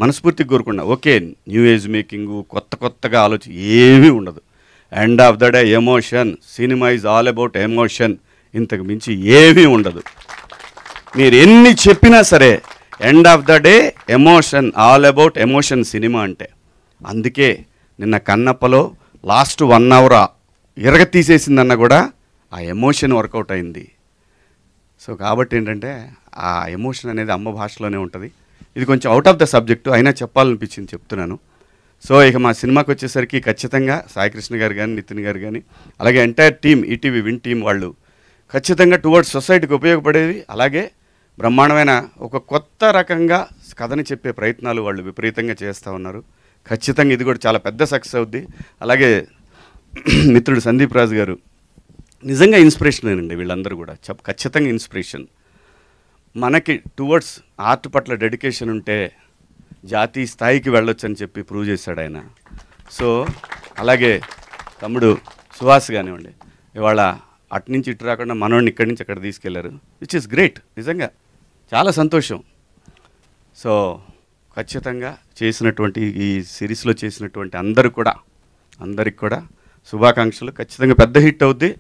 మనస్ఫూర్తిగా కోరుకున్నా. Okay, new age making, కొత్తగా ఆలోచన ఏమీ ఉండదు. End of the day emotion. Cinema is all about emotion. ఇంతకు మించి ఏమీ ఉండదు. మీరు ఎన్ని చెప్పినా సరే end of the day emotion, all about emotion cinema అంటే. అందుకే నిన్న కన్నప్పలో లాస్ట్ 1 hour ఇరగ తీసేసిందన్న కూడా ఆ ఎమోషన్ వర్కౌట్ అయింది. సో కాబట్టి ఏంటంటే ఆ ఎమోషన్ అనేది అమ్మ భాషలోనే ఉంటుంది. ఇది కొంచెం అవుట్ ఆఫ్ ద సబ్జెక్టు అయినా చెప్పాలనిపించింది, చెప్తున్నాను. సో ఇక మా సినిమాకి వచ్చేసరికి ఖచ్చితంగా సాయికృష్ణ గారు కానీ, నితిన్ గారు కానీ, అలాగే entire team, ETV win team వాళ్ళు ఖచ్చితంగా టువర్డ్స్ సొసైటీకి ఉపయోగపడేది, అలాగే బ్రహ్మాండమైన ఒక కొత్త రకంగా కథని చెప్పే ప్రయత్నాలు వాళ్ళు విపరీతంగా చేస్తూ ఉన్నారు. ఖచ్చితంగా ఇది కూడా చాలా పెద్ద సక్సెస్ అవుద్ది. అలాగే మిత్రుడు సందీప్ రాజు గారు నిజంగా ఇన్స్పిరేషనేనండి. వీళ్ళందరూ కూడా ఖచ్చితంగా ఇన్స్పిరేషన్. మనకి టువర్డ్స్ ఆర్ట్ పట్ల డెడికేషన్ ఉంటే జాతీయ స్థాయికి వెళ్ళొచ్చు అని చెప్పి ప్రూవ్ చేశాడు ఆయన. సో అలాగే తమ్ముడు సుహాస్ కానివ్వండి, ఇవాళ అటు నుంచి ఇటు రాకుండా మనోడిని ఇక్కడి నుంచి అక్కడ తీసుకెళ్లారు, విచ్ ఇస్ గ్రేట్. నిజంగా చాలా సంతోషం. సో ఖచ్చితంగా చేసినటువంటి ఈ సిరీస్లో చేసినటువంటి అందరికి కూడా శుభాకాంక్షలు. ఖచ్చితంగా పెద్ద హిట్ అవుద్ది.